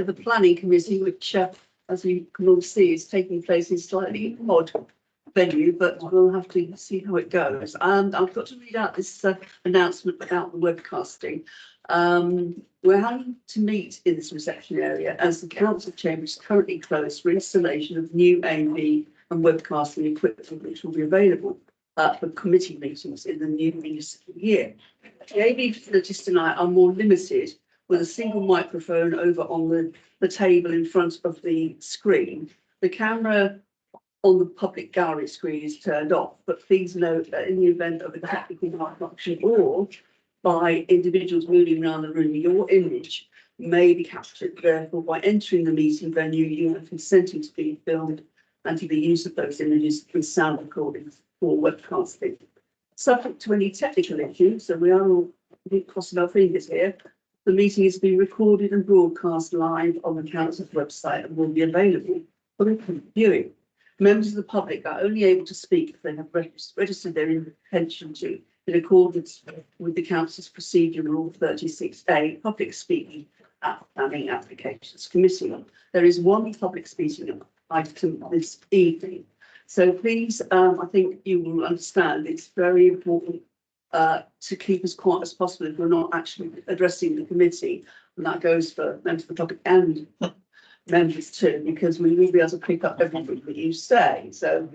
the planning committee, which, as we can all see, is taking place in slightly odd venue, but we'll have to see how it goes. And I've got to read out this announcement about the webcasting. We're having to meet in this reception area as the council chamber is currently closed for installation of new AV and webcasting equipment, which will be available for committee meetings in the new municipal year. The AV facilities tonight are more limited, with a single microphone over on the table in front of the screen. The camera on the public gallery screen is turned off, but please note that in the event of a technical malfunction or by individuals moving around the room, your image may be captured. Therefore, by entering the meeting venue, you are consenting to be filmed and to the use of those images and sound recordings for webcasting. Subject to any technical issues, so we are all crossing our fingers here, the meeting is being recorded and broadcast live on the council's website and will be available for viewing. Members of the public are only able to speak if they have registered their intention to, in accordance with the council's procedure rule 36A, public speaking at planning applications committee. There is one public speaking item this evening. So please, I think you will understand it's very important to keep as quiet as possible if we're not actually addressing the committee, and that goes for members of the public and members too, because we will be able to pick up everything that you say. So,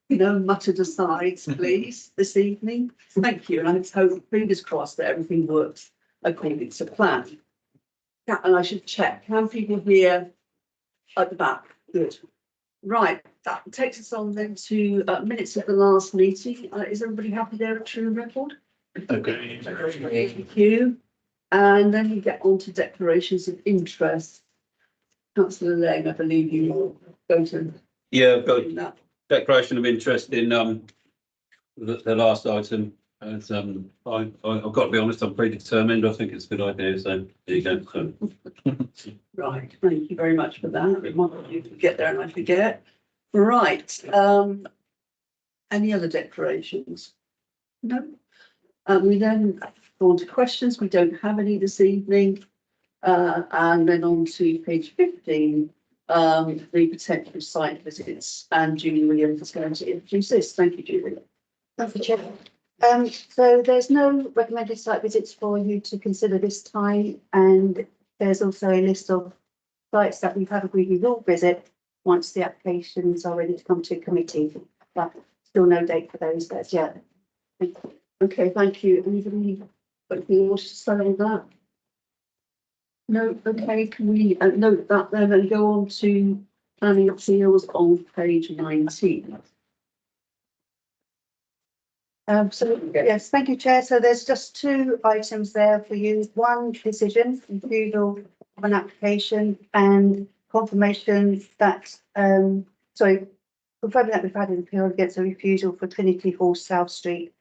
you know, muttered asides, please, this evening. Thank you, and I hope, fingers crossed, that everything works according to plan. Yeah, and I should check, can people hear at the back? Good. Right, that takes us on then to minutes of the last meeting. Is everybody happy there at True Record? Okay. Thank you. And then we get on to declarations of interest. Councillor Lang, I believe you will go to. Yeah, I've got that. declaration of interest in the last item. As I've got to be honest, I'm predetermined. I think it's a good idea. So there you go. So. Right, thank you very much for that. Remind you to get there and I forget. Right. Any other declarations? No. We then go on to questions. We don't have any this evening. And then on to page 15, the potential site visits, and Julie Williams is going to introduce this. Thank you, Julie. Thank you, Chair. So there's no recommended site visits for you to consider this time, and there's also a list of sites that we've had agreed we will visit once the applications are ready to come to committee, but still no date for those as yet. Okay, thank you. Anybody got anything else to say on that? No, okay, can we note that then and go on to planning appeals on page 19. Yes, thank you, Chair. So there's just two items there for you. One decision, refusal of an application, and confirmation that, confirming that we've had an appeal against a refusal for Trinity Hall South Street,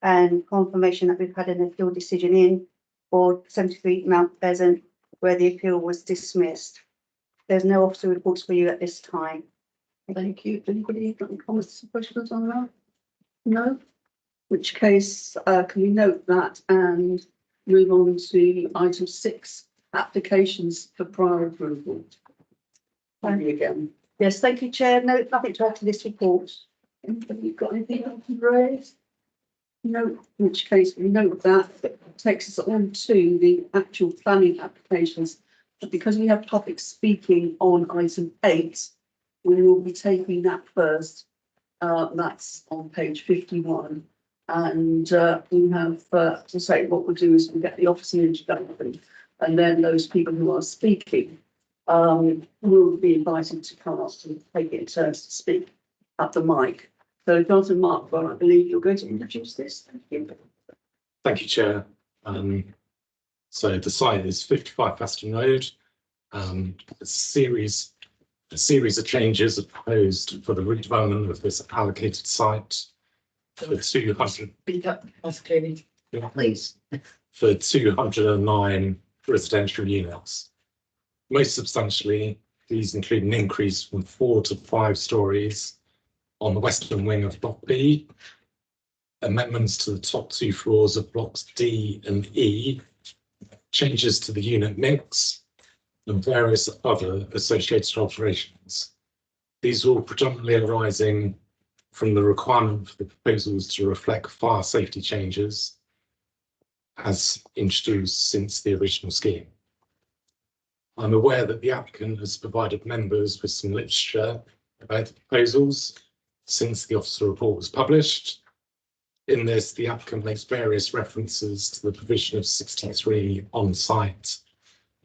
and confirmation that we've had an appeal decision in for 73 Mount Pleasant, where the appeal was dismissed. There's no officer reports for you at this time. Thank you. Anybody got any comments or questions on that? No? In which case, can we note that and move on to item 6, applications for prior approval. Thank you again. Yes, thank you, Chair. No, nothing to add to this report. Anybody got anything else to raise? No, in which case we note that. It takes us on to the actual planning applications. But because we have public speaking on item 8, we will be taking that first. That's on page 51. And we have to say what we'll do is we'll get the officer introduction, and then those people who are speaking will be invited to come up and take it in turns to speak at the mic. So, Jonathan Mark, well, I believe you're going to introduce this. Thank you. Thank you, Chair. So the site is 55 Faston Road. A series of changes are proposed for the redevelopment of this allocated site for 200. Speak up, clearly, please. For 209 residential units. Most substantially, these include an increase from 4 to 5 stories on the western wing of Block B, amendments to the top 2 floors of Blocks D and E, changes to the unit mix, and various other associated alterations. These are all predominantly arising from the requirement for the proposals to reflect fire safety changes as introduced since the original scheme. I'm aware that the applicant has provided members with some literature about the proposals since the officer report was published. In this, the applicant makes various references to the provision of 63 on-site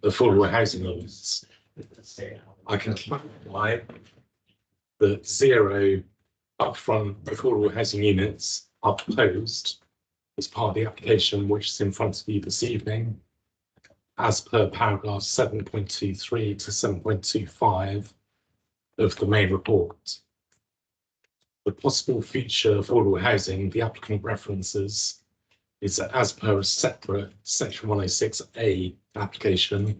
affordable housing units. I can clarify that 0 upfront affordable housing units are proposed as part of the application which is in front of you this evening, as per paragraph 7.23 to 7.25 of the main report. The possible future affordable housing the applicant references is as per a separate section 106A application,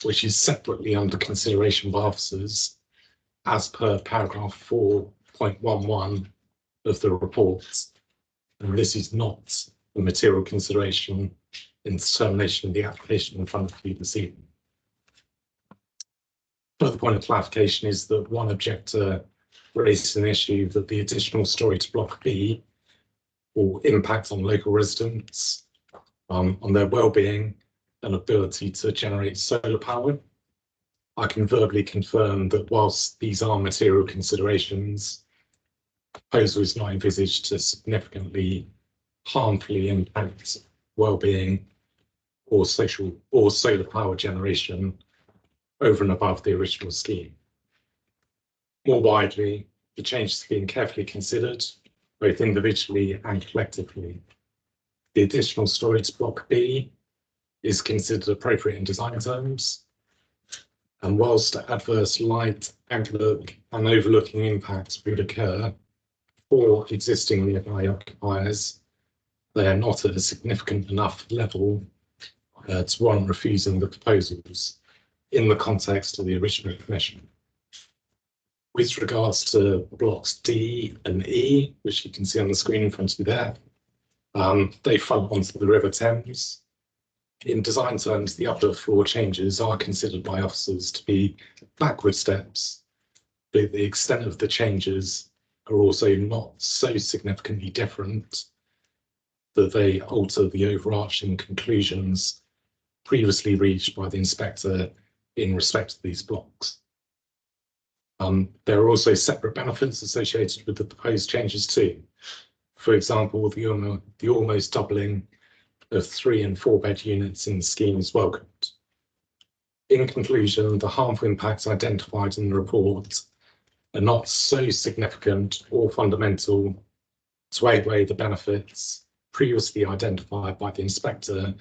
which is separately under consideration by officers as per paragraph 4.11 of the report. And this is not a material consideration in determination of the application in front of you this evening. Further point of clarification is that one objector raised an issue that the additional storey to block B will impact on local residents, on their well-being and ability to generate solar power. I can verbally confirm that whilst these are material considerations, the proposal is not envisaged to significantly harmfully impact well-being or solar power generation over and above the original scheme. More widely, the changes have been carefully considered, both individually and collectively. The additional storage block B is considered appropriate in design terms, and whilst adverse light, outlook, and overlooking impacts would occur for existing nearby occupiers, they are not at a significant enough level to warrant refusing the proposals in the context of the original permission. With regards to blocks D and E, which you can see on the screen in front of you there, they front onto the River Thames. In design terms, the upper floor changes are considered by officers to be backward steps, but the extent of the changes are also not so significantly different that they alter the overarching conclusions previously reached by the inspector in respect to these blocks. There are also separate benefits associated with the proposed changes too. For example, the almost doubling of 3 and 4 bed units in the scheme is welcomed. In conclusion, the harmful impacts identified in the report are not so significant or fundamental to outweigh the benefits previously identified by the inspector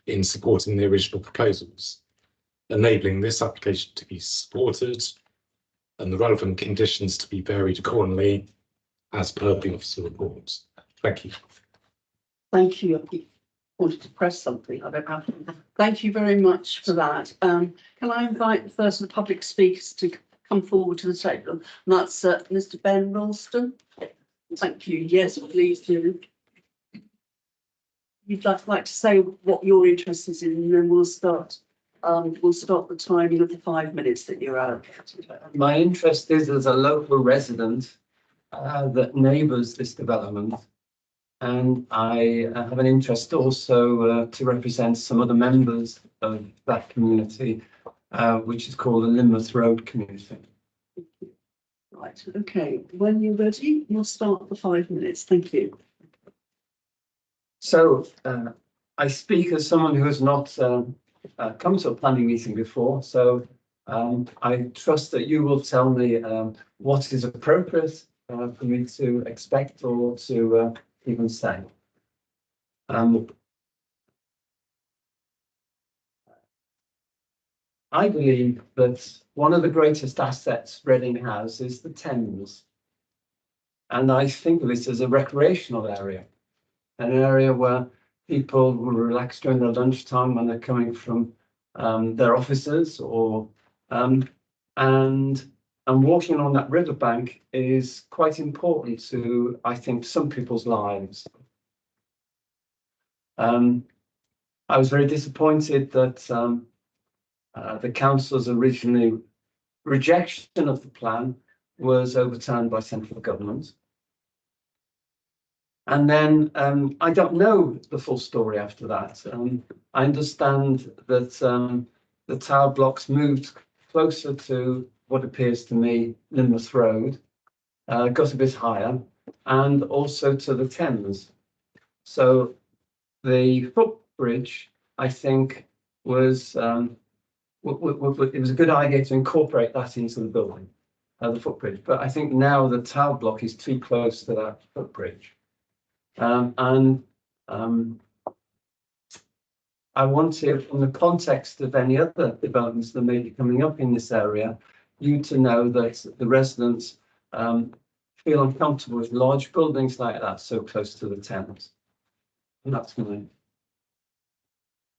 in supporting the original proposals, enabling this application to be supported and the relevant conditions to be varied accordingly as per the officer report. Thank you. Thank you. I wanted to press something. I don't have. Thank you very much for that. Can I invite the first of the public speakers to come forward to the table? And that's Mr. Ben Ralston. Thank you. Yes, please do. You'd like to say what your interest is in, and then we'll start. We'll start the timing of the 5 minutes that you're allocated. My interest is as a local resident that neighbours this development, and I have an interest also to represent some other members of that community, which is called the Lynmouth Road community. Right, okay. When you're ready, we'll start the 5 minutes. Thank you. So I speak as someone who has not come to a planning meeting before, so I trust that you will tell me what is appropriate for me to expect or to even say. I believe that one of the greatest assets Reading has is the Thames, and I think of it as a recreational area, an area where people will relax during their lunchtime when they're coming from their offices, or and walking on that riverbank is quite important to, I think, some people's lives. I was very disappointed that The council's originally rejection of the plan was overturned by central government. And then I don't know the full story after that. I understand that the tower blocks moved closer to what appears to me Lynmouth Road, got a bit higher, and also to the Thames. So the footbridge, I think, was it was a good idea to incorporate that into the building, the footbridge. But I think now the tower block is too close to that footbridge. I wanted, in the context of any other developments that may be coming up in this area, you to know that the residents feel uncomfortable with large buildings like that so close to the Thames. And that's my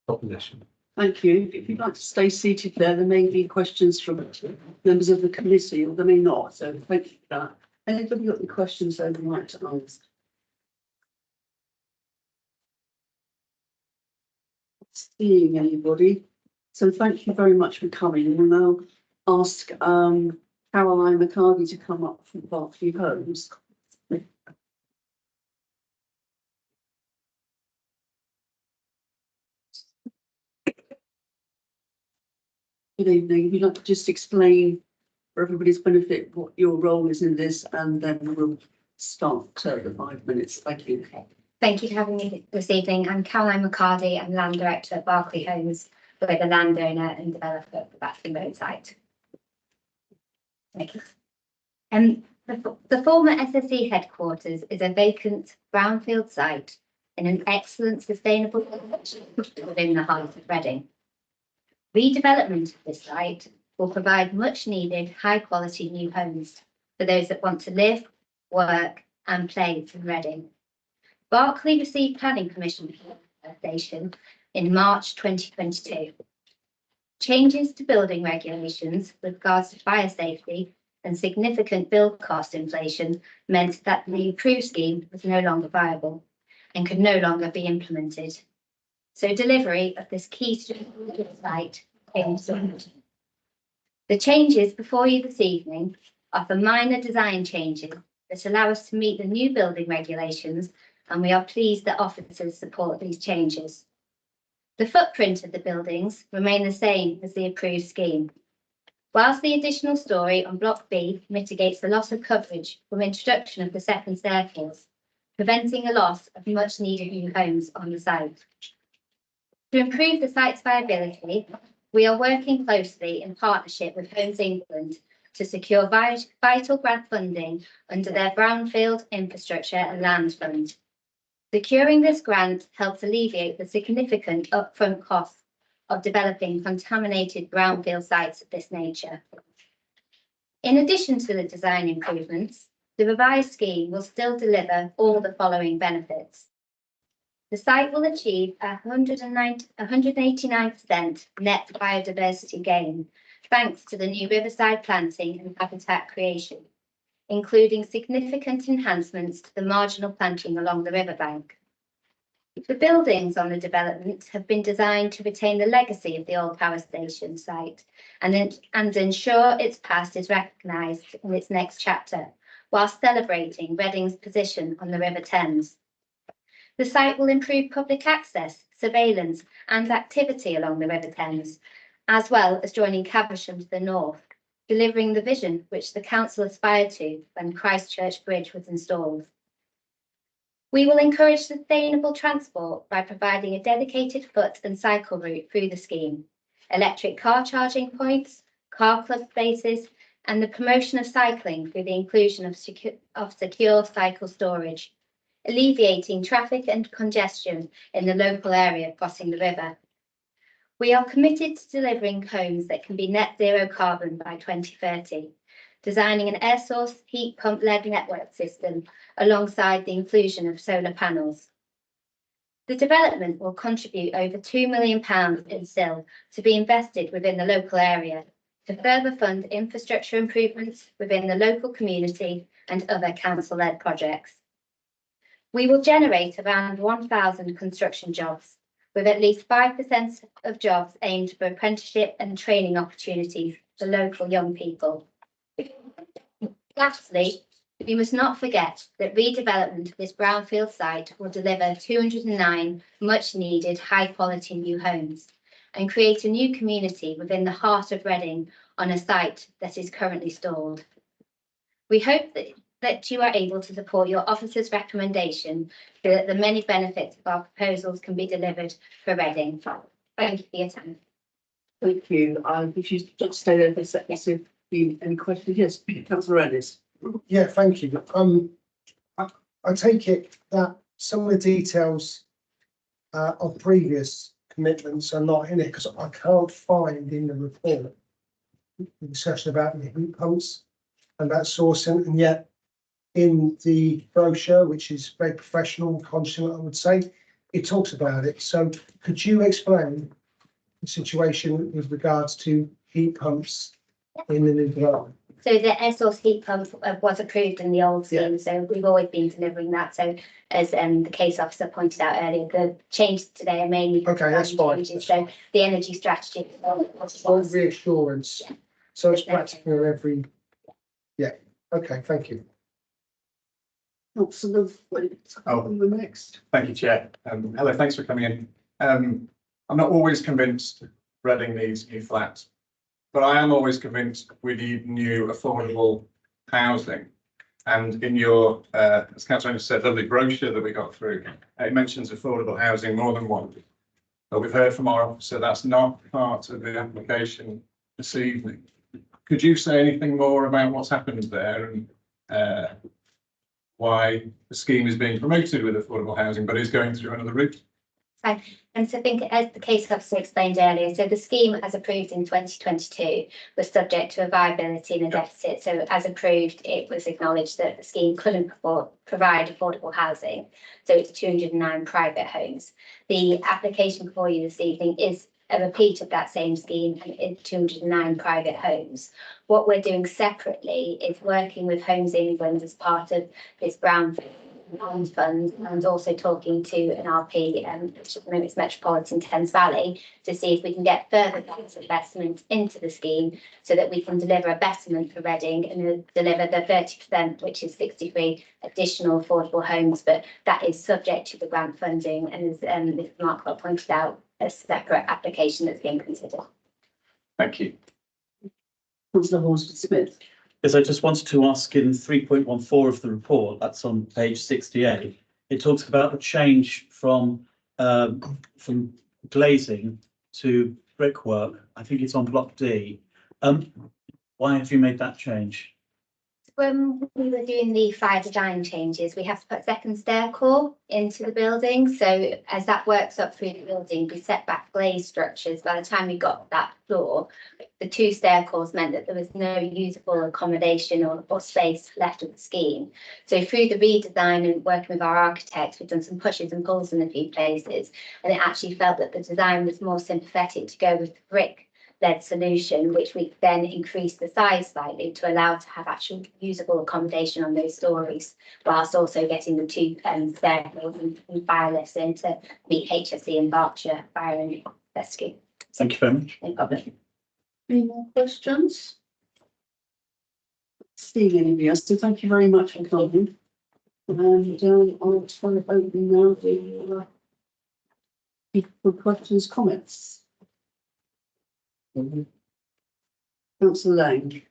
proposition. Thank you. If you'd like to stay seated there may be questions from members of the committee, or there may not. So thank you for that. Anybody got any questions they would like to ask? Seeing anybody. So thank you very much for coming. We'll now ask Caroline McCarthy to come up from Berkeley Homes. Good evening. If you'd like to just explain for everybody's benefit what your role is in this, and then we'll start the 5 minutes. Thank you. Thank you for having me this evening. I'm Caroline McCarthy. I'm Land Director at Berkeley Homes. We're the landowner and developer of the Battersea Road site. Thank you. The former SSE headquarters is a vacant brownfield site in an excellent sustainable location within the heart of Reading. Redevelopment of this site will provide much needed high quality new homes for those that want to live, work and play in Reading. Berkeley received planning permission for the station in March 2022. Changes to building regulations with regards to fire safety and significant build cost inflation meant that the approved scheme was no longer viable and could no longer be implemented. So delivery of this key strategic site came soon. The changes before you this evening offer minor design changes that allow us to meet the new building regulations, and we are pleased that officers support these changes. The footprint of the buildings remain the same as the approved scheme. Whilst the additional storey on Block B mitigates the loss of coverage from introduction of the second staircase, preventing a loss of much needed new homes on the site. To improve the site's viability, we are working closely in partnership with Homes England to secure vital grant funding under their Brownfield Infrastructure and Land Fund. Securing this grant helps alleviate the significant upfront costs of developing contaminated brownfield sites of this nature. In addition to the design improvements, the revised scheme will still deliver all the following benefits. The site will achieve 189% net biodiversity gain, thanks to the new riverside planting and habitat creation, including significant enhancements to the marginal planting along the riverbank. The buildings on the development have been designed to retain the legacy of the old power station site and ensure its past is recognised in its next chapter, whilst celebrating Reading's position on the River Thames. The site will improve public access, surveillance and activity along the River Thames, as well as joining Caversham to the north, delivering the vision which the council aspired to when Christchurch Bridge was installed. We will encourage sustainable transport by providing a dedicated foot and cycle route through the scheme, electric car charging points, car club spaces, and the promotion of cycling through the inclusion of secure cycle storage, alleviating traffic and congestion in the local area crossing the river. We are committed to delivering homes that can be net zero carbon by 2030, designing an air source heat pump led network system alongside the inclusion of solar panels. The development will contribute over £2 million in SIL to be invested within the local area to further fund infrastructure improvements within the local community and other council-led projects. We will generate around 1,000 construction jobs, with at least 5% of jobs aimed for apprenticeship and training opportunities for local young people. Lastly, we must not forget that redevelopment of this brownfield site will deliver 209 much-needed, high-quality new homes and create a new community within the heart of Reading on a site that is currently stalled. We hope that you are able to support your officer's recommendation so that the many benefits of our proposals can be delivered for Reading. Thank you for your time. Thank you. If you just stay there for a second, see if you any questions. Yes, councillor Ennis. Yeah, thank you. I take it that some of the details of previous commitments are not in it because I can't find in the report the discussion about the heat pumps and that sourcing, and yet in the brochure, which is very professional and consummate, I would say, it talks about it. So could you explain the situation with regards to heat pumps in the new development? So the air source heat pump was approved in the old scheme, so we've always been delivering that. So as the case officer pointed out earlier, the changes today are mainly Okay, that's fine. changes. So the energy strategy All reassurance. Yeah. So it's practical in every, yeah, okay, thank you. Councillor, the next. Thank you, Chair. Hello, thanks for coming in. I'm not always convinced Reading needs new flats, but I am always convinced we need new affordable housing. And in your, as Councillor said, lovely brochure that we got through, it mentions affordable housing more than once. But we've heard from our officer that's not part of the application this evening. Could you say anything more about what's happened there and why the scheme is being promoted with affordable housing, but is going through another route? And so I think, as the case officer explained earlier, so the scheme as approved in 2022 was subject to a viability and a deficit. So as approved, it was acknowledged that the scheme couldn't provide affordable housing. So it's 209 private homes. The application for you this evening is a repeat of that same scheme, and it's 209 private homes. What we're doing separately is working with Homes England as part of this brownfield fund, and also talking to an RP, which at the moment is Metropolitan Thames Valley, to see if we can get further investment into the scheme so that we can deliver a betterment for Reading and deliver the 30%, which is 63 additional affordable homes. But that is subject to the grant funding, and as Mr. Markwell pointed out, a separate application that's being considered. Thank you. Councillor Horsford-Smith. Yes, I just wanted to ask in 3.14 of the report, that's on page 68, it talks about the change from glazing to brickwork. I think it's on block D. Why have you made that change? When we were doing the fire design changes, we have to put second stair core into the building. So as that works up through the building, we set back glazed structures. By the time we got that floor, the 2 stair cores meant that there was no usable accommodation or space left of the scheme. So through the redesign and working with our architects, we've done some pushes and pulls in a few places, and it actually felt that the design was more sympathetic to go with the brick-led solution, which we then increased the size slightly to allow to have actual usable accommodation on those stories, whilst also getting the 2 stairwells and fire lifts in to meet HSE and Berkshire Fire and Rescue. Thank you very much. No problem. Any more questions? Seeing anybody else, so thank you very much for coming. And I'll try to open now the people questions, comments. Councillor Lang.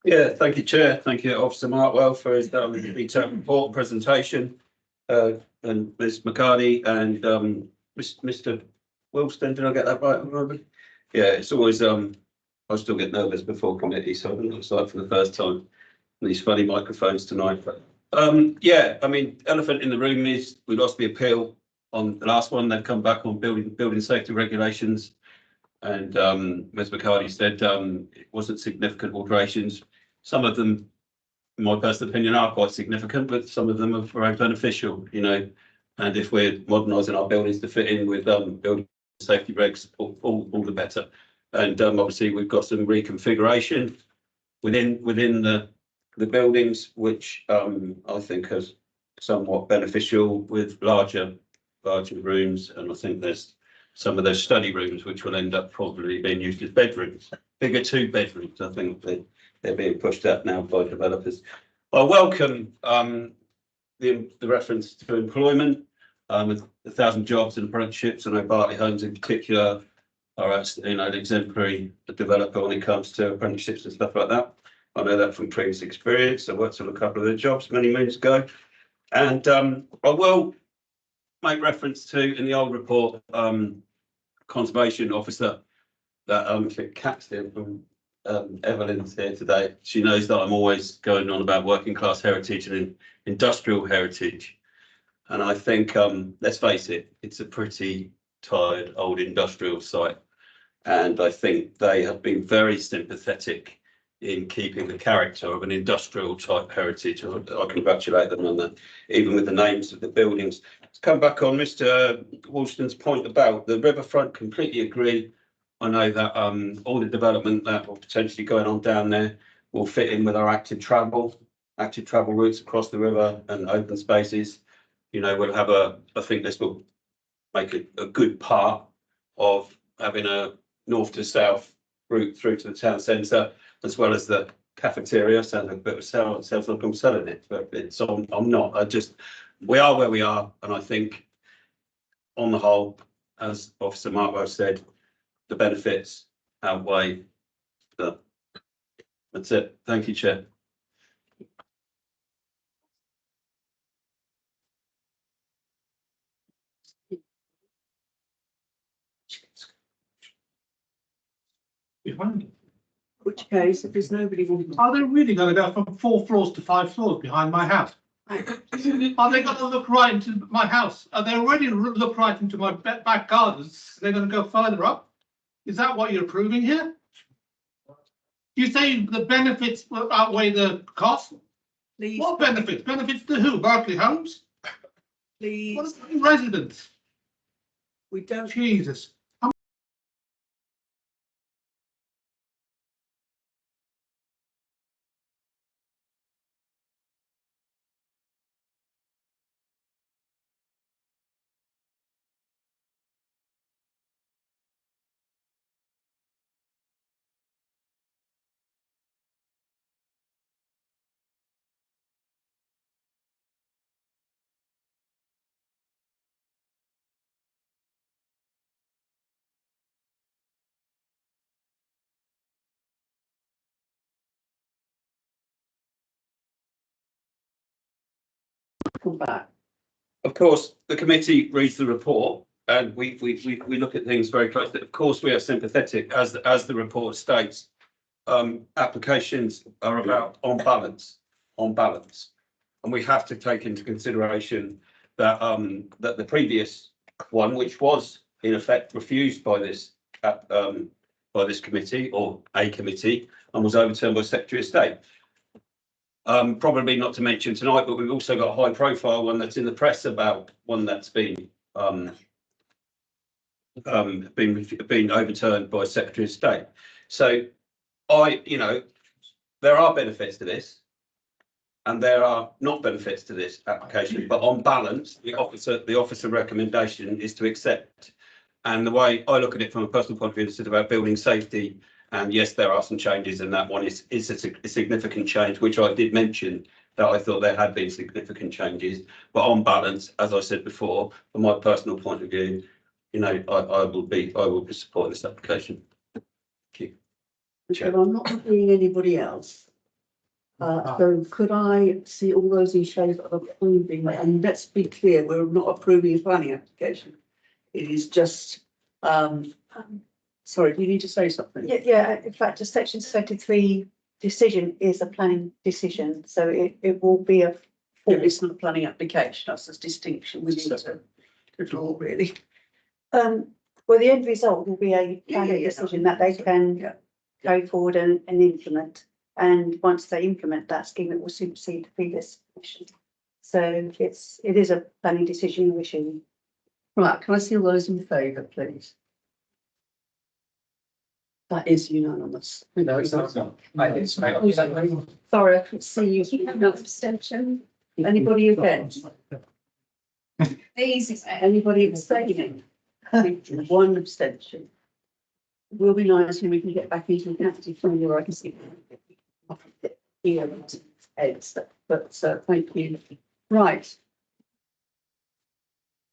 Yeah, thank you, Chair. Thank you, Officer Markwell, for his detailed report and presentation. And Ms McCarty and Mr Wilston, did I get that right? Yeah, it's always I still get nervous before committee, so it looks like for the first time these funny microphones tonight. But yeah, I mean, elephant in the room is we lost the appeal on the last one. They've come back on building safety regulations, and Ms McCarty said it wasn't significant alterations. Some of them, in my personal opinion, are quite significant, but some of them are very beneficial, you know. And if we're modernising our buildings to fit in with building safety regs, all the better. And obviously we've got some reconfiguration within the buildings, which I think is somewhat beneficial with larger rooms. And I think there's some of those study rooms, which will end up probably being used as bedrooms, bigger 2 bedrooms. I think they're being pushed out now by developers. I welcome the reference to employment, with 1,000 jobs and apprenticeships. I know Bartley Homes in particular are an exemplary developer when it comes to apprenticeships and stuff like that. I know that from previous experience. I worked on a couple of the jobs many moons ago. And I will make reference to, in the old report, conservation officer that Cat's here from Evelyn's here today. She knows that I'm always going on about working class heritage and industrial heritage. And I think, let's face it, it's a pretty tired old industrial site. And I think they have been very sympathetic in keeping the character of an industrial type heritage. I congratulate them on that, even with the names of the buildings. To come back on Mr. Woolston's point about the riverfront, completely agree. I know that all the development that will potentially going on down there will fit in with our active travel routes across the river and open spaces. You know, we'll have I think this will make a good part of having a north to south route through to the town centre, as well as the cafeteria. Sounds like a bit of sounds like I'm selling it, but I'm not. We are where we are, and I think on the whole, as Officer Markwell said, the benefits outweigh the. That's it. Thank you, Chair. Behind it. Which case, if there's nobody. Are they really going to go from 4 floors to 5 floors behind my house? Are they going to look right into my house? Are they already look right into my back gardens? They're going to go further up? Is that what you're proving here? You say the benefits will outweigh the cost? Please, What benefits? Benefits to who? Berkeley Homes? What please, about residents? we don't. Jesus. Come back. Of course, the committee reads the report and we look at things very closely. Of course, we are sympathetic, as the report states. Applications are about on balance. And we have to take into consideration that that the previous one, which was in effect refused by this committee or a committee, and was overturned by Secretary of State. Probably not to mention tonight, but we've also got a high profile one that's in the press about one that's been overturned by Secretary of State. So there are benefits to this and there are not benefits to this application, but on balance, the officer recommendation is to accept. And the way I look at it from a personal point of view, it's about building safety. And yes, there are some changes, and that one is a significant change, which I did mention that I thought there had been significant changes. But on balance, as I said before, from my personal point of view, I will be supporting this application. Thank you. Okay, well, I'm not seeing anybody else. So could I see all those in favour of approving, and let's be clear, we're not approving a planning application. It is just, sorry, do you need to say something? Yeah, in fact, a section 33 decision is a planning decision, so it will be a. It's not a planning application, that's a distinction we need to draw, really. Well, the end result will be a planning decision that they can go forward and implement. And once they implement that scheme, it will supersede the previous decision. So it is a planning decision we're issuing. Right, can I see all those in favour, please? That is unanimous. No, it's not. Sorry, I couldn't see you. No abstention. Anybody against? These. Anybody abstaining? Thank you. One abstention. It will be nice when we can get back into the active form where I can see. Here, heads, but thank you. Right.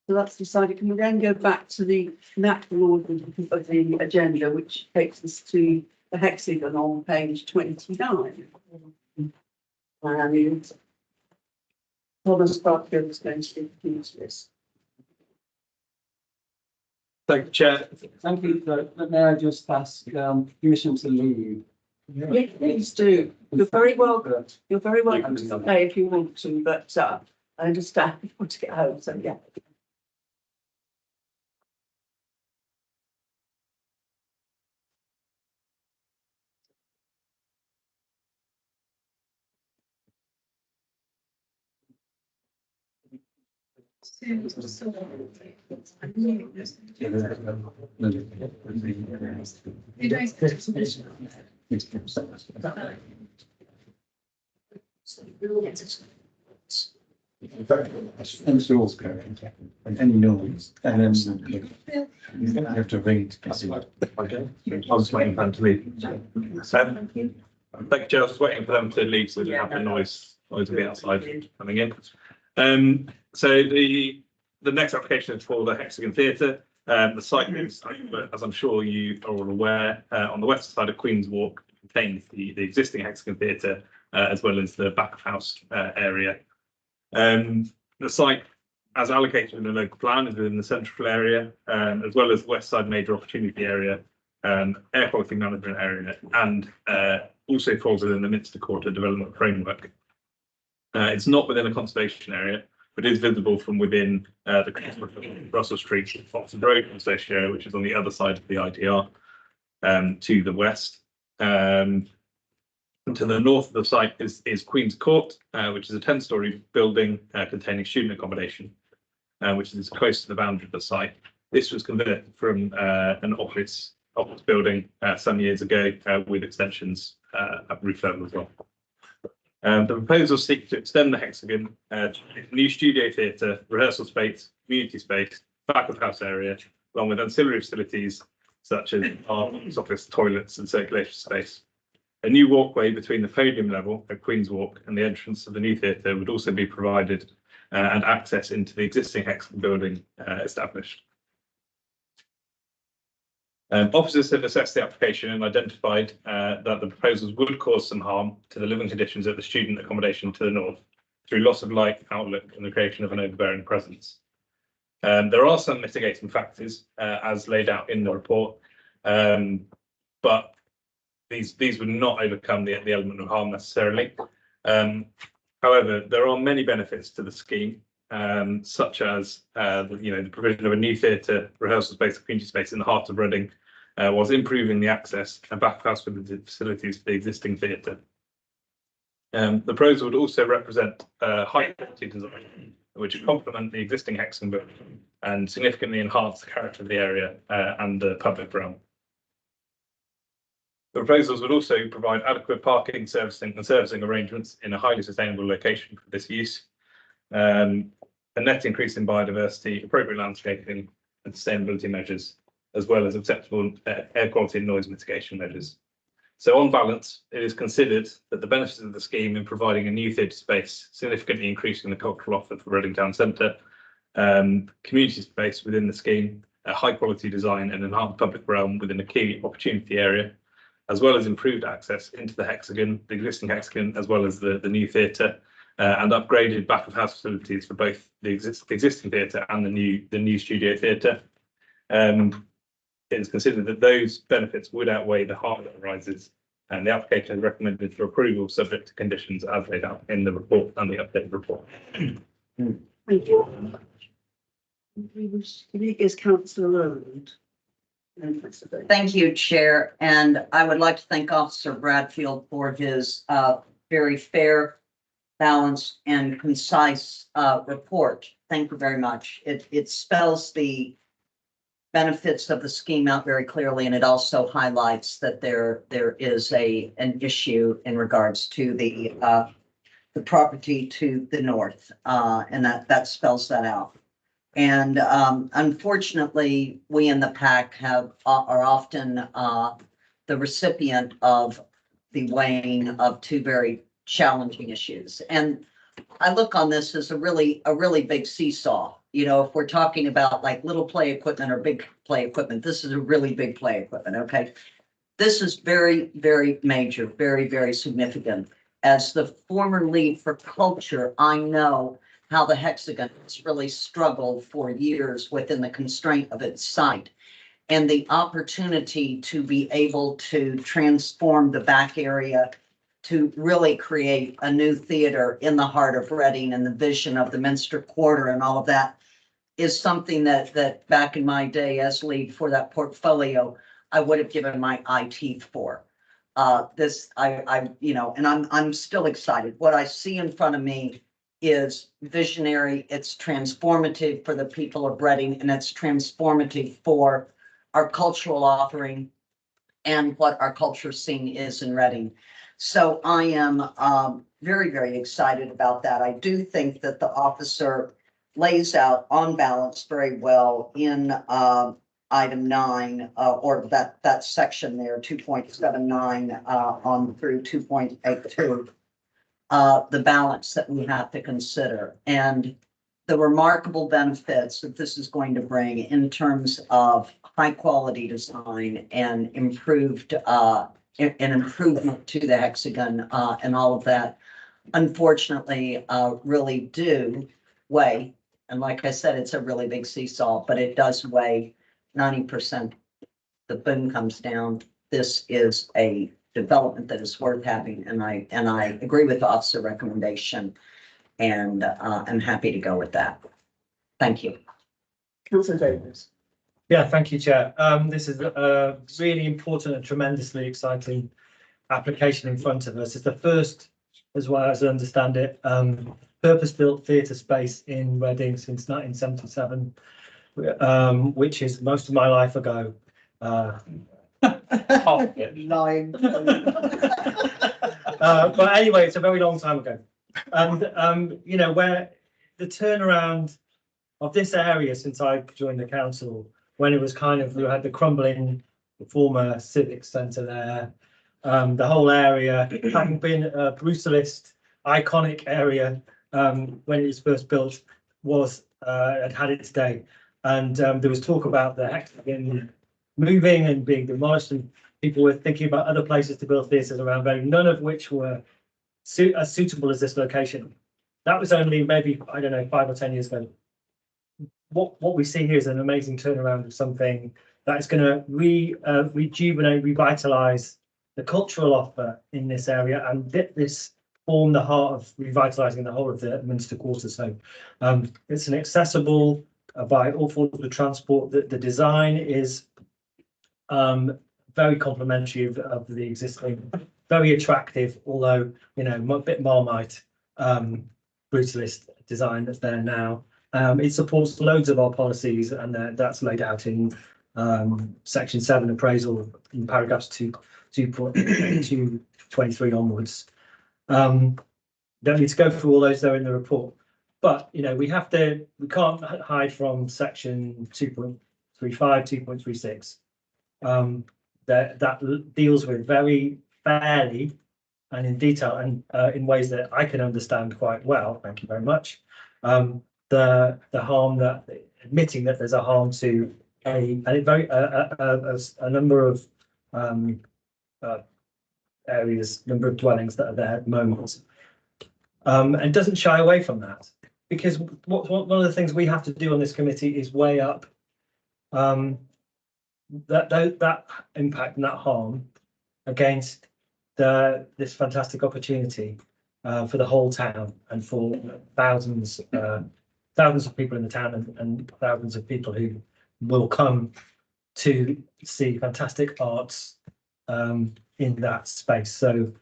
So that's decided. Can we then go back to the natural order of the agenda, which takes us to the hexagon on page 29. And Thomas Barker is going to introduce this. Thank you, Chair. Thank you. May I just ask permission to leave? Yes, please do. You're very welcome. You're very welcome to stay if you want to, but I understand you want to get home, so yeah. And doors going, and any noise, and then you have to ring. I was waiting for them to leave. Thank you, Chair. I was waiting for them to leave so we didn't have the noise of the outside coming in. So the next application is for the Hexagon Theatre. The site is, as I'm sure you are all aware, on the west side of Queen's Walk, contains the existing Hexagon Theatre as well as the back of house area. The site, as allocated in the local plan, is within the central area, as well as the west side major opportunity area, air quality management area, and also falls within the Minster Quarter development framework. It's not within a conservation area, but is visible from within the Russell Street, Oxford Road conservation area, which is on the other side of the ITR, to the west. And to the north of the site is Queen's Court, which is a 10-storey building containing student accommodation, which is close to the boundary of the site. This was converted from an office building some years ago with extensions at roof level as well. The proposal seeks to extend the Hexagon to a new studio theatre, rehearsal space, community space, back of house area, along with ancillary facilities such as office, toilets and circulation space. A new walkway between the podium level at Queen's Walk and the entrance of the new theatre would also be provided and access into the existing Hexagon building established. Officers have assessed the application and identified that the proposals would cause some harm to the living conditions at the student accommodation to the north through loss of light, outlook and the creation of an overbearing presence. There are some mitigating factors as laid out in the report, but these would not overcome the element of harm necessarily. However, there are many benefits to the scheme, such as the provision of a new theatre, rehearsal space, and community space in the heart of Reading, whilst improving the access and back house facilities for the existing theatre. The proposal would also represent high quality design, which would complement the existing Hexagon building and significantly enhance the character of the area and the public realm. The proposals would also provide adequate parking, servicing arrangements in a highly sustainable location for this use, a net increase in biodiversity, appropriate landscaping and sustainability measures, as well as acceptable air quality and noise mitigation measures. So on balance, it is considered that the benefits of the scheme in providing a new theatre space, significantly increasing the cultural offer for Reading Town Centre, community space within the scheme, a high quality design and enhanced public realm within a key opportunity area, as well as improved access into the Hexagon, the existing Hexagon, as well as the new theatre, and upgraded back of house facilities for both the existing theatre and the new studio theatre. It is considered that those benefits would outweigh the harm that arises, and the application is recommended for approval subject to conditions as laid out in the report and the updated report. Thank you. Is Councillor Rowland. Thank you, Chair, and I would like to thank Officer Bradfield for his very fair, balanced, and concise report. Thank you very much. It spells the benefits of the scheme out very clearly, and it also highlights that there is an issue in regards to the property to the north, and that spells that out. And unfortunately, we in the PAC are often the recipient of the weighing of two very challenging issues. And I look on this as a really big seesaw. You know, if we're talking about like little play equipment or big play equipment, this is a really big play equipment, okay? This is very, very major, very, very significant. As the former lead for culture, I know how the Hexagon has really struggled for years within the constraint of its site. And the opportunity to be able to transform the back area to really create a new theater in the heart of Reading and the vision of the Minster Quarter and all of that is something that back in my day as lead for that portfolio, I would have given my eye teeth for. And I'm still excited. What I see in front of me is visionary, it's transformative for the people of Reading, and it's transformative for our cultural offering and what our culture scene is in Reading. So I am very, very excited about that. I do think that the officer lays out on balance very well in item 9, or that section there, 2.79 on through 2.82. The balance that we have to consider and the remarkable benefits that this is going to bring in terms of high quality design and improved an improvement to the Hexagon and all of that, unfortunately, really do weigh. And like I said, it's a really big seesaw, but it does weigh 90%. The boom comes down. This is a development that is worth having, and I agree with the officer recommendation, and I'm happy to go with that. Thank you. Councillor Davis. Yeah, thank you, Chair. This is a really important and tremendously exciting application in front of us. It's the first, as well as I understand it, purpose-built theatre space in Reading since 1977, which is most of my life ago. Lying. But anyway, it's a very long time ago. And, you know, where the turnaround of this area since I joined the council, when it was kind of, we had the crumbling former civic centre there, the whole area having been a brutalist, iconic area when it was first built, was had its day. And there was talk about the Hexagon moving and being demolished, and people were thinking about other places to build theatres around Reading, none of which were as suitable as this location. That was only maybe, I don't know, 5 or 10 years ago. What we see here is an amazing turnaround of something that is going to rejuvenate, revitalize the cultural offer in this area, and this form the heart of revitalizing the whole of the Minster Quarter. So it's an accessible by all forms of transport. The design is very complementary of the existing, very attractive, although, you know, a bit Marmite brutalist design that's there now. It supports loads of our policies, and that's laid out in section 7 appraisal in paragraphs 2.23 onwards. Don't need to go through all those though in the report, but you know, we can't hide from section 2.35, 2.36. That deals with very fairly and in detail and in ways that I can understand quite well. Thank you very much. The harm that, admitting that there's a harm to a number of areas, number of dwellings that are there at the moment, and doesn't shy away from that, because one of the things we have to do on this committee is weigh up that impact and that harm against this fantastic opportunity for the whole town and for thousands of people in the town and thousands of people who will come to see fantastic arts in that space. So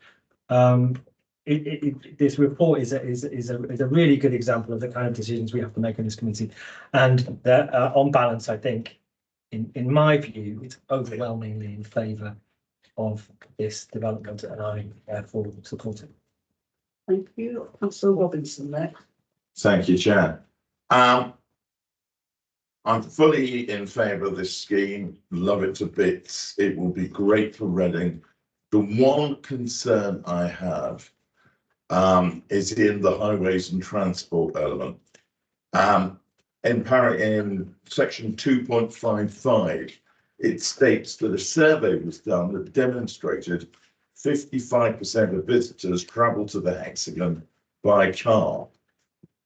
this report is a really good example of the kind of decisions we have to make in this committee, and on balance, I think, in my view, it's overwhelmingly in favour of this development, and I therefore support it. Thank you. Councillor Robinson there. Thank you, Chair. I'm fully in favour of this scheme, love it to bits. It will be great for Reading. The one concern I have is in the highways and transport element. In section 2.55, it states that a survey was done that demonstrated 55% of visitors travel to the Hexagon by car.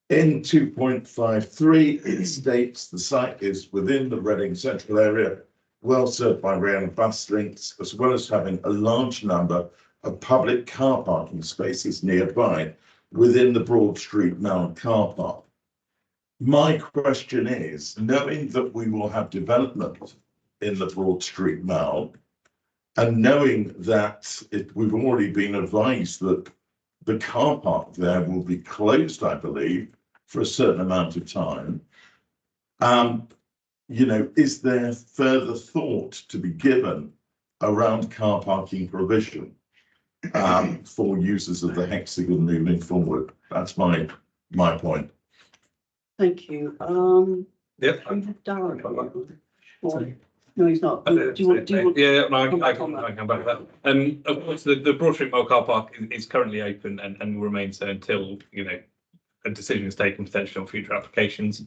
In 2.53, it states the site is within the Reading central area, well served by rail and bus links, as well as having a large number of public car parking spaces nearby within the Broad Street Mall car park. My question is, knowing that we will have development in the Broad Street Mall, and knowing that we've already been advised that the car park there will be closed, I believe, for a certain amount of time. Is there further thought to be given around car parking provision for users of the Hexagon moving forward? That's my point. Thank you. Yep. We have Darren. No, he's not. Do you want? Yeah, no, I can come back to that. Of course, the Broad Street Mall car park is currently open and will remain so until, a decision is taken potentially on future applications.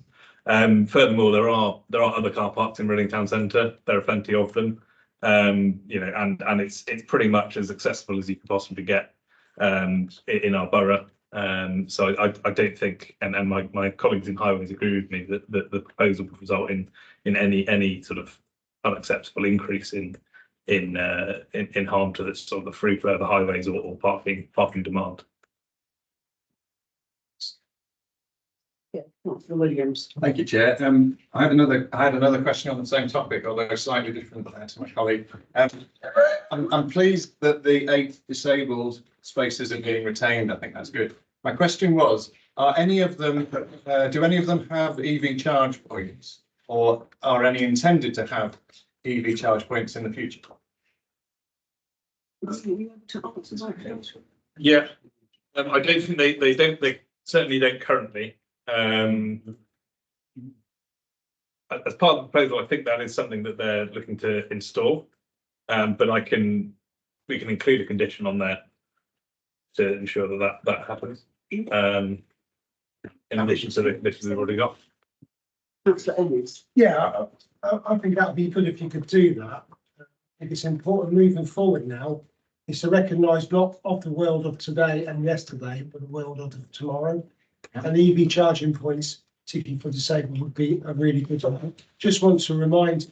Furthermore, there are other car parks in Reading Town Centre. There are plenty of them. And it's pretty much as accessible as you could possibly get in our borough. So I don't think, and my colleagues in highways agree with me that the proposal would result in any sort of unacceptable increase in harm to the sort of the free flow of the highways or parking demand. Yeah, Councillor Williams. Thank you, Chair. I had another question on the same topic, although slightly different to my colleague. I'm pleased that the 8 disabled spaces are being retained. I think that's good. My question was, do any of them have EV charge points, or are any intended to have EV charge points in the future? Yeah, I don't think they don't. They certainly don't currently. As part of the proposal, I think that is something that they're looking to install, but we can include a condition on there to ensure that happens. In addition to the conditions we've already got. Yeah, I think that would be good if you could do that. I think it's important moving forward now is to recognise not of the world of today and yesterday, but the world of tomorrow. And EV charging points, particularly for disabled, would be a really good one. Just want to remind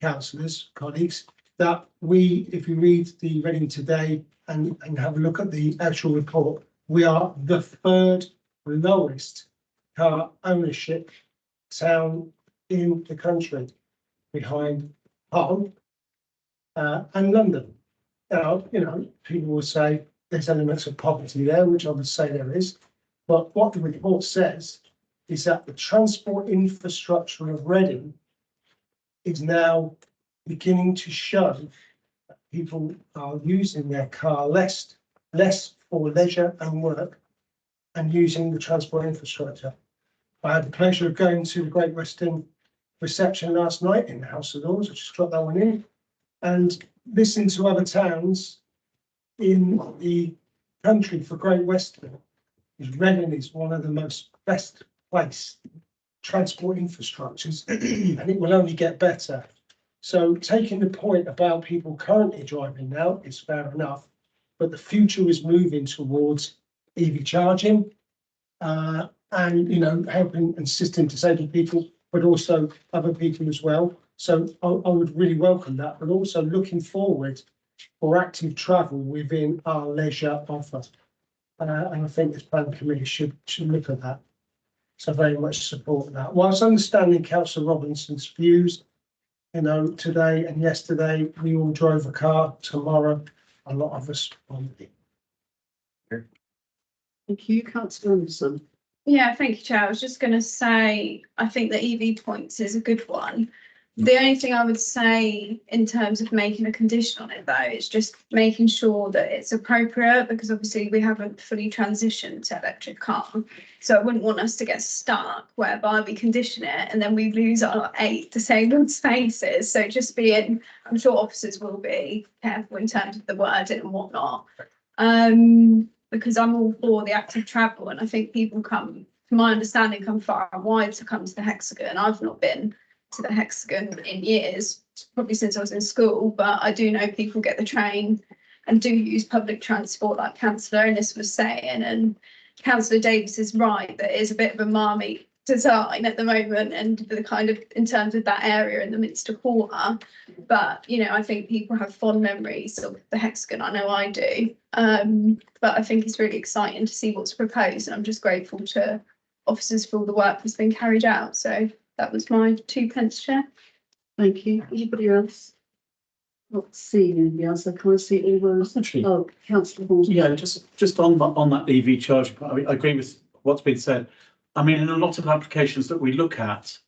councillors, colleagues, that if you read the Reading Today and have a look at the actual report, we are the 3rd lowest car ownership town in the country, behind Hull and London. Now, people will say there's elements of poverty there, which I would say there is. But what the report says is that the transport infrastructure of Reading is now beginning to show that people are using their car less for leisure and work and using the transport infrastructure. I had the pleasure of going to the Great Western reception last night in the House of Lords. I just got that one in, and listening to other towns in the country for Great Western. Reading is one of the most best placed transport infrastructures, and it will only get better. So taking the point about people currently driving now is fair enough, but the future is moving towards EV charging, and helping and assisting disabled people, but also other people as well. So I would really welcome that, but also looking forward for active travel within our leisure offer. And I think this planning committee should look at that. So very much support that. Whilst understanding Councillor Robinson's views, today and yesterday, we all drove a car. Tomorrow, a lot of us won't be. Thank you, Councillor Anderson. Yeah, thank you, Chair. I was just going to say, I think the EV points is a good one. The only thing I would say in terms of making a condition on it though, is just making sure that it's appropriate, because obviously we haven't fully transitioned to electric car. So I wouldn't want us to get stuck whereby we condition it and then we lose our 8 disabled spaces. So just being, I'm sure officers will be careful in terms of the wording and whatnot. Because I'm all for the active travel, and I think people come, to my understanding, come far and wide to come to the Hexagon. I've not been to the Hexagon in years, probably since I was in school, but I do know people get the train and do use public transport, like Councillor Ennis was saying, and Councillor Davis is right that it is a bit of a marmite design at the moment, and the kind of in terms of that area in the Minster Quarter. But you know, I think people have fond memories of the Hexagon. I know I do. But I think it's really exciting to see what's proposed, and I'm just grateful to officers for all the work that's been carried out. So that was my 2 pence, Chair. Thank you. Anybody else? Not seeing anybody else. I can't see all those. Actually, Oh, Councillor Hall. yeah, just on that EV charging point, I agree with what's been said. I mean, in a lot of applications that we look at,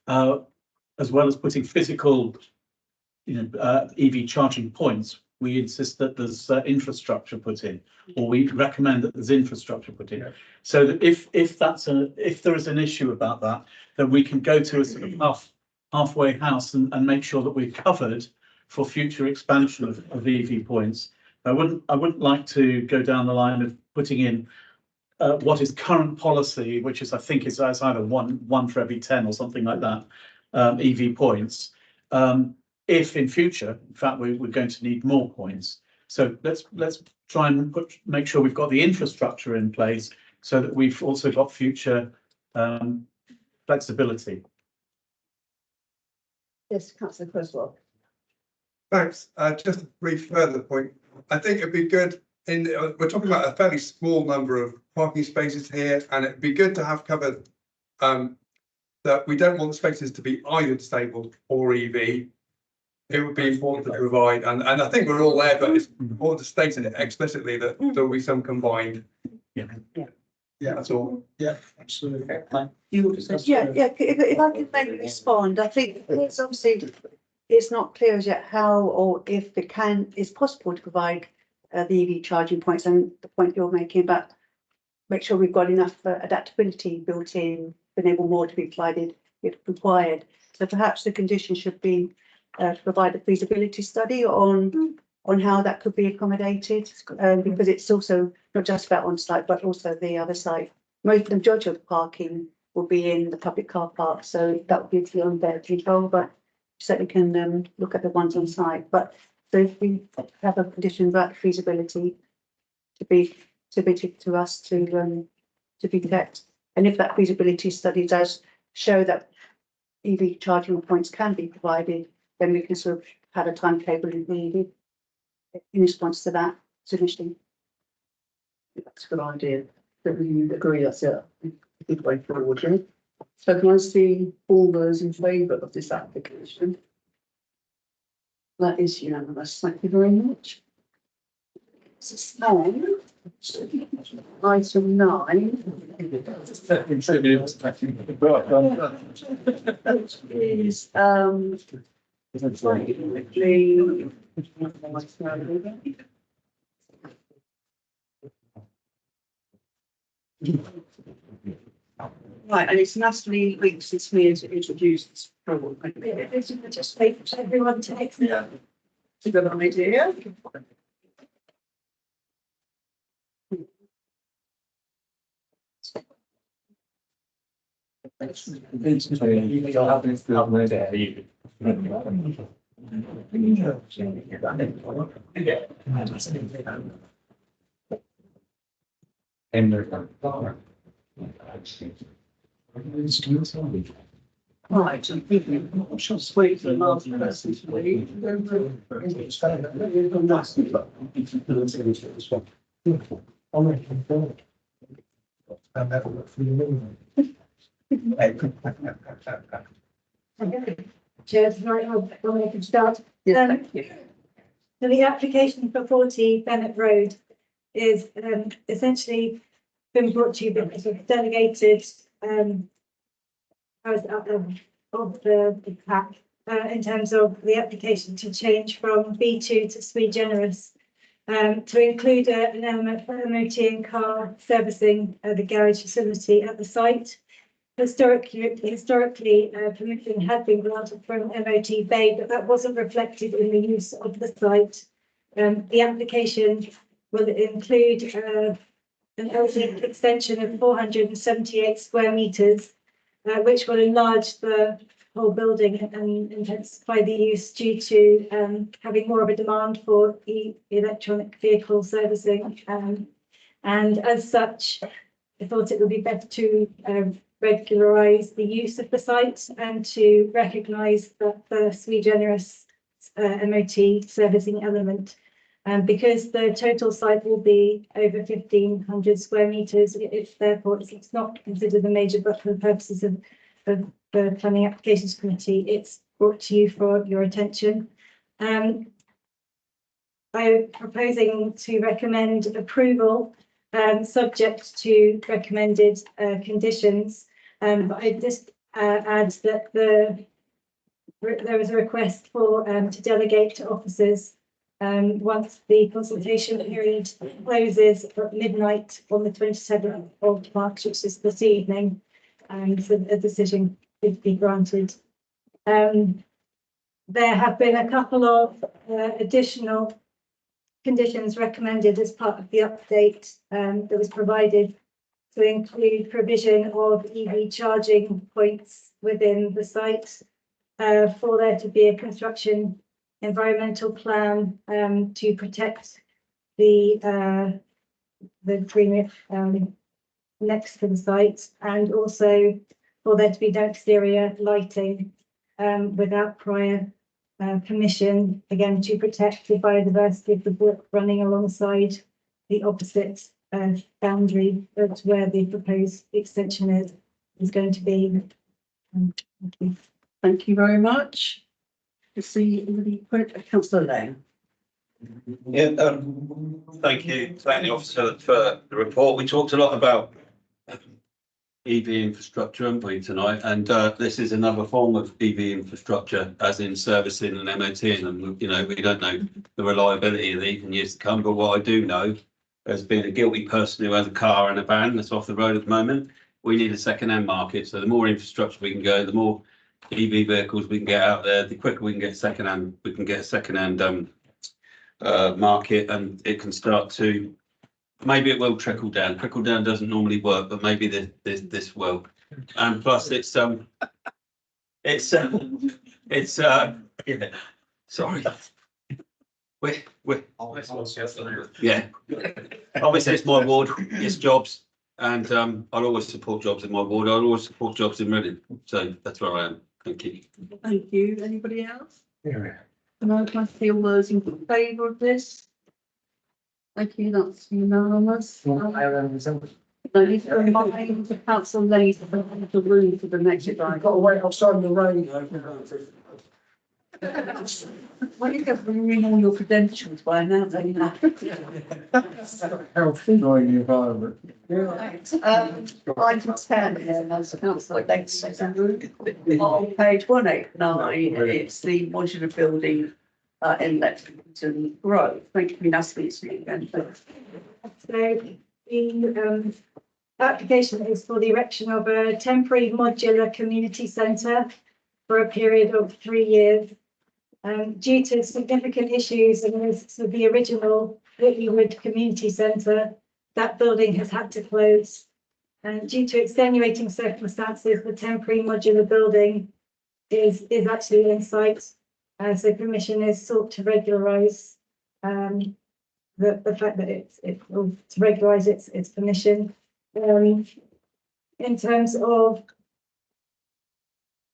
as well as putting physical, EV charging points, we insist that there's infrastructure put in, or we recommend that there's infrastructure put in. So that if there is an issue about that, then we can go to a sort of halfway house and make sure that we're covered for future expansion of EV points. I wouldn't like to go down the line of putting in what is current policy, which is, I think, is either one for every 10 or something like that, EV points. If in future, in fact, we're going to need more points. So let's try and make sure we've got the infrastructure in place so that we've also got future flexibility. Yes, Councillor Creswell. Thanks. Just a brief further point. I think it'd be good we're talking about a fairly small number of parking spaces here, and it'd be good to have covered that we don't want spaces to be either disabled or EV. It would be important to provide, and I think we're all there, but it's important to state it explicitly that there will be some combined. Yeah, that's all. Yeah, absolutely. If I could maybe respond, I think it's obviously, it's not clear as yet how or if it's possible to provide the EV charging points, and the point you're making about make sure we've got enough adaptability built in, enable more to be provided if required. So perhaps the condition should be to provide a feasibility study on how that could be accommodated, because it's also not just about on site but also the other side. The majority of the parking will be in the public car park, so that would be beyond their control, but certainly can look at the ones on site. But so if we have a condition about feasibility to be submitted to us to be checked, and if that feasibility study does show that EV charging points can be provided, then we can sort of have a timetable in response to that submission. That's a good idea. That we agree that's a good way forward. Yeah? So can I see all those in favour of this application? That is unanimous. Thank you very much. So, item 9. Is right, and it's Natalie Weeks is here to introduce this program. Just wait for everyone to take Yeah, it's a good idea. Right, I'm sure sweet the last person to leave. And have a look for the Chair, I'll make a start. Yes, thank you. So the application for 40 Bennett Road is essentially been brought to you because of delegated of the pack in terms of the application to change from B2 to sui generis, to include an element for MOT and car servicing the garage facility at the site. Historically, permission had been granted for an MOT bay, but that wasn't reflected in the use of the site. The application will include an LD extension of 478 square metres, which will enlarge the whole building and intensify the use due to having more of a demand for electronic vehicle servicing. And as such, I thought it would be better to regularise the use of the site and to recognise that the sui generis MOT servicing element. Because the total site will be over 1,500 square metres, it's not considered a major, but for the purposes of the Planning Applications Committee, it's brought to you for your attention. I'm proposing to recommend approval, subject to recommended conditions. I just add that there was a request for to delegate to officers once the consultation period closes at midnight on the 27th of March, which is this evening, so a decision could be granted. There have been a couple of additional conditions recommended as part of the update that was provided, to include provision of EV charging points within the site, for there to be a construction environmental plan to protect the green next to the site, and also for there to be no exterior lighting without prior permission, again to protect the biodiversity of the brook running alongside the opposite boundary of where the proposed extension is going to be. Thank you. Thank you very much. To see the Councillor Lane. Yeah, thank you, officer, for the report. We talked a lot about EV infrastructure, haven't we, tonight? And this is another form of EV infrastructure, as in servicing and MOTing. And you know, we don't know the reliability of these in years to come. But what I do know, as being a guilty person who has a car and a van that's off the road at the moment, we need a second-hand market. So the more infrastructure we can go, the more EV vehicles we can get out there, the quicker we can get second-hand. We can get a second-hand market, and it can start to. Maybe it will trickle down. Trickle down doesn't normally work, but maybe this will. And plus, it's yeah. Sorry. Yeah. Obviously, it's my ward. It's jobs, and I'll always support jobs in my ward. I'll always support jobs in Reading. So that's where I am. Thank you. Thank you. Anybody else? Yeah. Can I feel those in favour of this? Thank you, that's unanimous. I need to remind Councillor Lane to leave the room for the next time. I've got to wait outside in the rain. When you get bringing all your credentials by now, then you know. Healthy knowing the environment. Right, item 10, as Councillor Lane says, on page 189, it's the modular building in Lexington Grove. Thank you, Natalie, it's you again. So the application is for the erection of a temporary modular community centre for a period of 3 years. Due to significant issues in the original Whitleywood Community Centre, that building has had to close. And due to extenuating circumstances, the temporary modular building is actually in sight. So permission is sought to regularise the fact that to regularise its permission. In terms of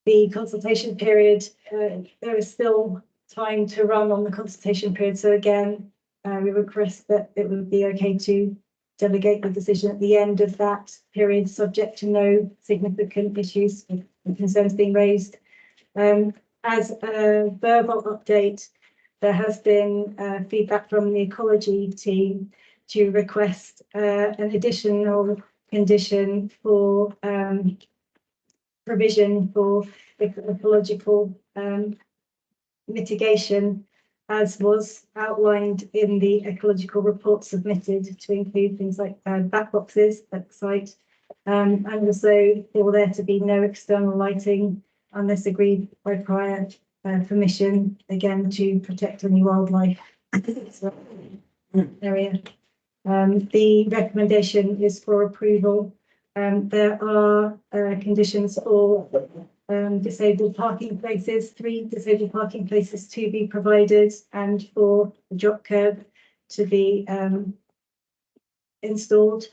the consultation period, there is still time to run on the consultation period. So again, we request that it would be okay to delegate the decision at the end of that period, subject to no significant issues and concerns being raised. As a verbal update, there has been feedback from the ecology team to request an additional condition for provision for ecological mitigation as was outlined in the ecological report submitted, to include things like back boxes at the site. And also for there to be no external lighting unless agreed by prior permission, again, to protect any wildlife area. The recommendation is for approval. There are conditions for disabled parking places, 3 disabled parking places to be provided, and for the drop curb to be installed.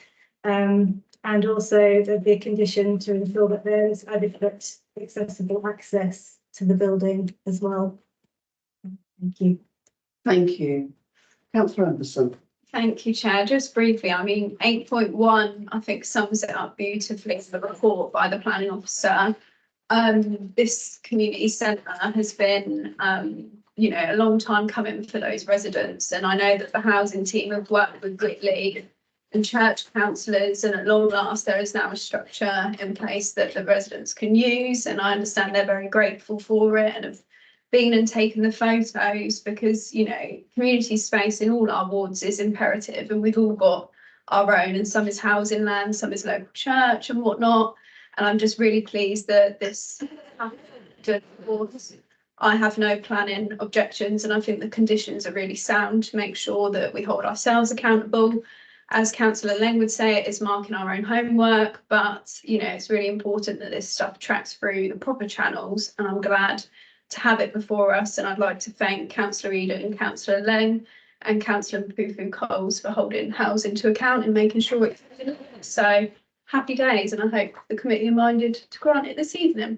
And also there'd be a condition to ensure that there is adequate accessible access to the building as well. Thank you. Thank you. Councillor Anderson. Thank you, Chair. Just briefly, I mean, 8.1, I think sums it up beautifully in the report by the planning officer. This community centre has been, you know, a long time coming for those residents. And I know that the housing team have worked with Whitley and church councillors, and at long last there is now a structure in place that the residents can use. And I understand they're very grateful for it and have been and taken the photos, because, you know, community space in all our wards is imperative, and we've all got our own, and some is housing land, some is local church and whatnot. And I'm just really pleased that this happened. I have no planning objections, and I think the conditions are really sound to make sure that we hold ourselves accountable. As Councillor Leng would say, it is marking our own homework, but, you know, it's really important that this stuff tracks through the proper channels, and I'm glad to have it before us. And I'd like to thank Councillor Eden and Councillor Leng and Councillor Mpufu Coles for holding housing to account and making sure it's so happy days, and I hope the committee are minded to grant it this evening.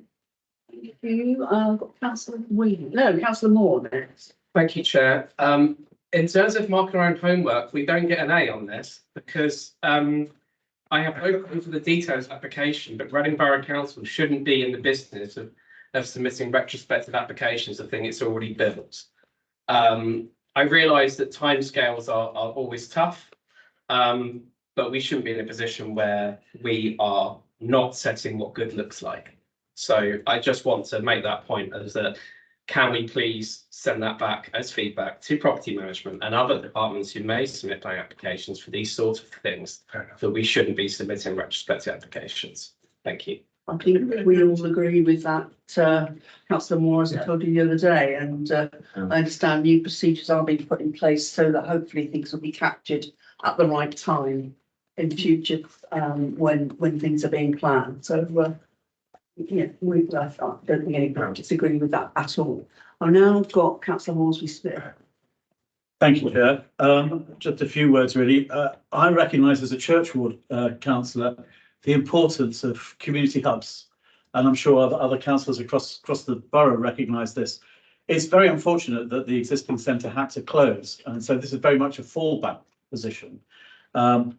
Thank you. Got Councillor Williams. No, Councillor Moore next. Thank you, Chair. In terms of marking our own homework, we don't get an A on this because I have open for the details application, but Reading Borough Council shouldn't be in the business of submitting retrospective applications of things it's already built. I realise that timescales are always tough, but we shouldn't be in a position where we are not setting what good looks like. So I just want to make that point, as that, can we please send that back as feedback to property management and other departments who may submit planning applications for these sorts of things, that we shouldn't be submitting retrospective applications. Thank you. I think we all agree with that, Councillor Moore, as I told you the other day, and I understand new procedures are being put in place so that hopefully things will be captured at the right time in future, when things are being planned. So yeah, I don't think anybody disagree with that at all. I've now got Councillor Horsley-Smith. Thank you, Chair. Just a few words, really. I recognise as a church ward councillor the importance of community hubs, and I'm sure other councillors across the borough recognise this. It's very unfortunate that the existing centre had to close, and so this is very much a fallback position. And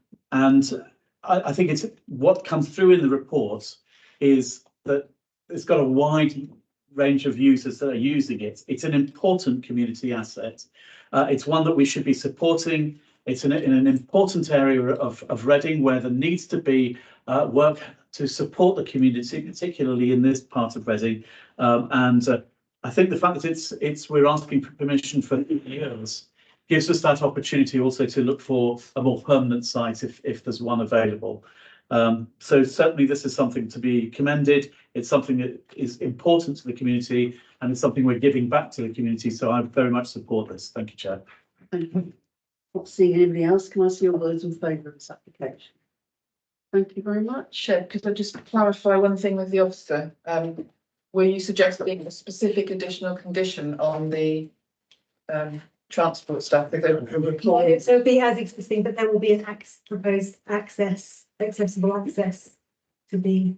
I think it's what comes through in the report is that it's got a wide range of users that are using it. It's an important community asset. It's one that we should be supporting. It's in an important area of Reading where there needs to be work to support the community, particularly in this part of Reading. I think the fact that we're asking for permission for years gives us that opportunity also to look for a more permanent site if there's one available. So certainly this is something to be commended. It's something that is important to the community, and it's something we're giving back to the community. So I very much support this. Thank you, Chair. Not seeing anybody else, can I see all those in favour of this application? Thank you very much. Chair, could I just clarify one thing with the officer? Were you suggesting a specific additional condition on the transport staff? So it'll be as existing, but there will be an proposed accessible access to be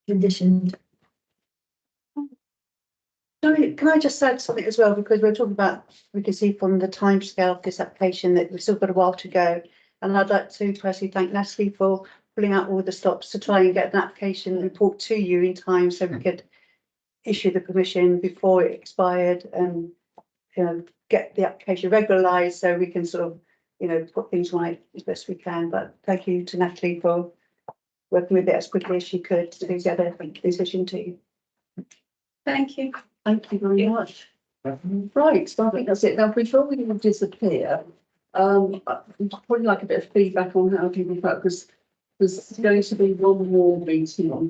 conditioned. Can I just add something as well, because we're talking about, we can see from the timescale of this application that we've still got a while to go, and I'd like to personally thank Natalie for pulling out all the stops to try and get an application report to you in time so we could issue the permission before it expired and get the application regularised so we can sort of put things right as best we can. But thank you to Natalie for working with it as quickly as she could to get a decision to you. Thank you. Thank you very much. Right, so I think that's it. Now, before we all disappear, I'd probably like a bit of feedback on how people felt, because there's going to be one more meeting on